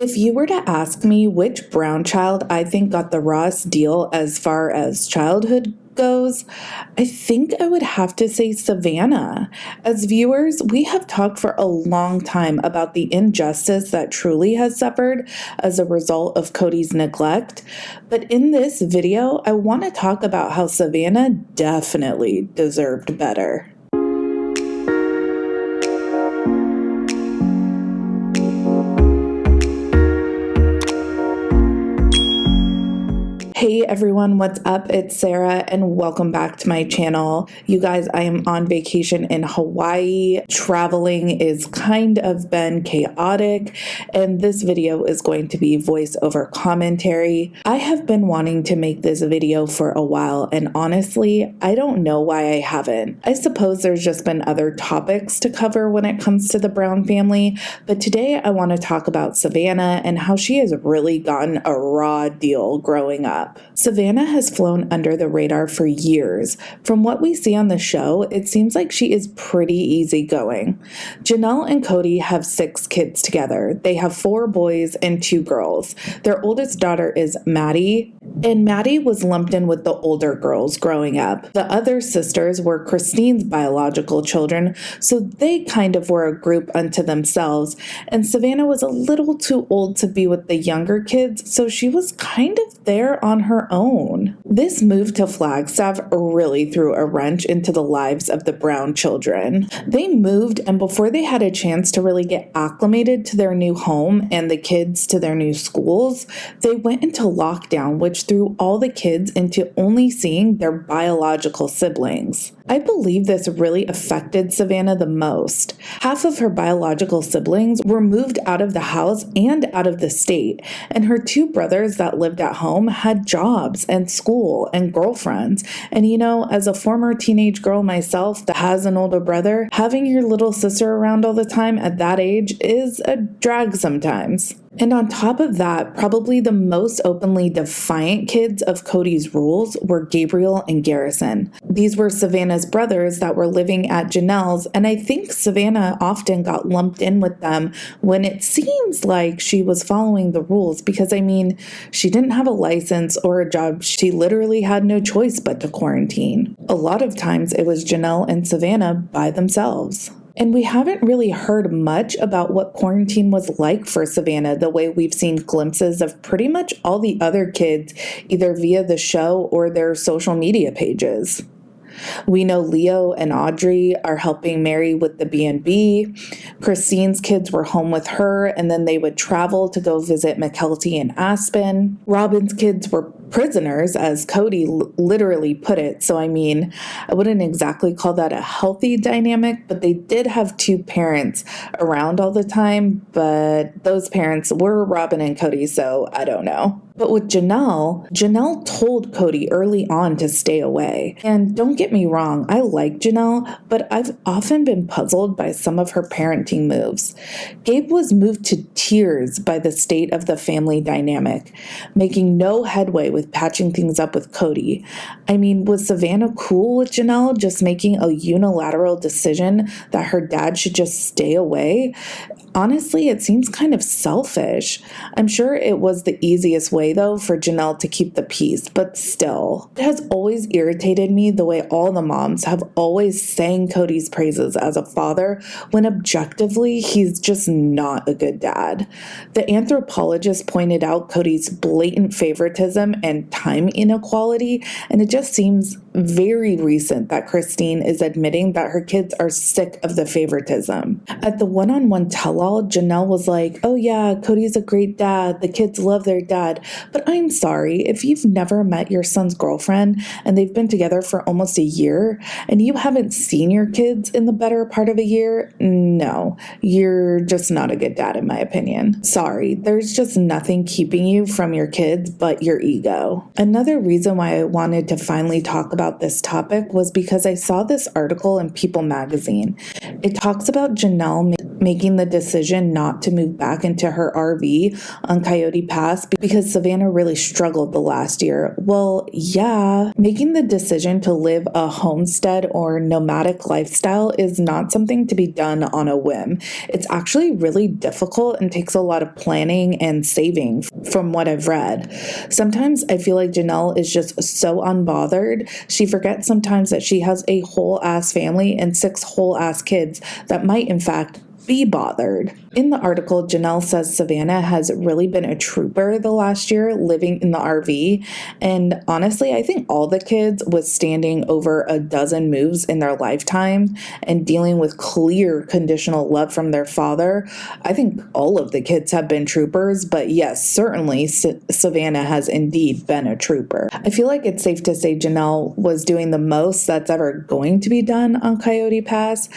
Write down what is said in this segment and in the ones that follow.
If you were to ask me which Brown child I think got the rawest deal as far as childhood goes, I think I would have to say Savanah. As viewers, we have talked for a long time about the injustice that Truly has suffered as a result of Kody's neglect, but in this video, I want to talk about how Savanah definitely deserved better. Hey everyone, what's up? It's Sarah and welcome back to my channel. You guys, I am on vacation in Hawaii. Traveling is kind of been chaotic and this video is going to be voiceover commentary. I have been wanting to make this video for a while and honestly, I don't know why I haven't. I suppose there's just been other topics to cover when it comes to the Brown family, but today I want to talk about Savanah and how she has really gotten a raw deal growing up. Savanah has flown under the radar for years. From what we see on the show, it seems like she is pretty easygoing. Janelle and Kody have 6 kids together. They have 4 boys and 2 girls. Their oldest daughter is Maddie, and Maddie was lumped in with the older girls growing up. The other sisters were Christine's biological children, so they kind of were a group unto themselves, and Savanah was a little too old to be with the younger kids, so she was kind of there on her own. This move to Flagstaff really threw a wrench into the lives of the Brown children. They moved, and before they had a chance to really get acclimated to their new home and the kids to their new schools, they went into lockdown, which threw all the kids into only seeing their biological siblings. I believe this really affected Savanah the most. Half of her biological siblings were moved out of the house and out of the state, and her 2 brothers that lived at home had jobs and school and girlfriends. And you know, as a former teenage girl myself that has an older brother, having your little sister around all the time at that age is a drag sometimes. And on top of that, probably the most openly defiant kids of Kody's rules were Gabriel and Garrison. These were Savanah's brothers that were living at Janelle's, and I think Savanah often got lumped in with them when it seems like she was following the rules because, I mean, she didn't have a license or a job. She literally had no choice but to quarantine. A lot of times it was Janelle and Savanah by themselves. And we haven't really heard much about what quarantine was like for Savanah, the way we've seen glimpses of pretty much all the other kids, either via the show or their social media pages. We know Leo and Audrey are helping Mary with the B&B. Christine's kids were home with her, and then they would travel to go visit McKelty and Aspen. Robin's kids were prisoners, as Kody literally put it. So, I mean, I wouldn't exactly call that a healthy dynamic, but they did have 2 parents around all the time, but those parents were Robin and Kody, so I don't know. But with Janelle told Kody early on to stay away. And don't get me wrong, I like Janelle, but I've often been puzzled by some of her parenting moves. Gabe was moved to tears by the state of the family dynamic, making no headway with patching things up with Kody. I mean, was Savanah cool with Janelle just making a unilateral decision that her dad should just stay away? Honestly, it seems kind of selfish. I'm sure it was the easiest way, though, for Janelle to keep the peace, but still. It has always irritated me the way all the moms have always sang Kody's praises as a father, when objectively, he's just not a good dad. The anthropologist pointed out Kody's blatant favoritism and time inequality, and it just seems very recent that Christine is admitting that her kids are sick of the favoritism. At the one-on-one tell-all, Janelle was like, oh yeah, Kody's a great dad, the kids love their dad, but I'm sorry, if you've never met your son's girlfriend and they've been together for almost a year and you haven't seen your kids in the better part of a year, no, you're just not a good dad in my opinion. Sorry, there's just nothing keeping you from your kids but your ego. Another reason why I wanted to finally talk about this topic was because I saw this article in People magazine. It talks about Janelle making the decision decision not to move back into her RV on Coyote Pass because Savanah really struggled the last year. Well, yeah, making the decision to live a homestead or nomadic lifestyle is not something to be done on a whim. It's actually really difficult and takes a lot of planning and saving from what I've read. Sometimes I feel like Janelle is just so unbothered. She forgets sometimes that she has a whole ass family and 6 whole ass kids that might in fact be bothered. In the article, Janelle says Savanah has really been a trooper the last year living in the RV. And honestly, I think all the kids withstanding over a dozen moves in their lifetime and dealing with clear conditional love from their father, I think all of the kids have been troopers. But yes, certainly Savanah has indeed been a trooper. I feel like it's safe to say Janelle was doing the most that's ever going to be done on Coyote Pass.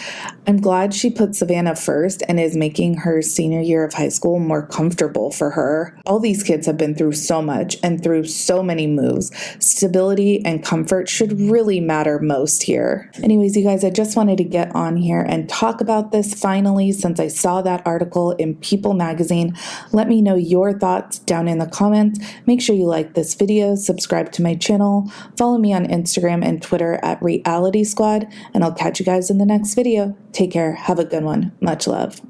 I'm glad she put Savanah first and is making her senior year of high school more comfortable for her. All these kids have been through so much and through so many moves. Stability and comfort should really matter most here. Anyways, you guys, I just wanted to get on here and talk about this finally since I saw that article in People magazine. Let me know your thoughts down in the comments. Make sure you like this video, subscribe to my channel, follow me on Instagram and Twitter at Reality Squad, and I'll catch you guys in the next video. Take care. Have a good one. Much love.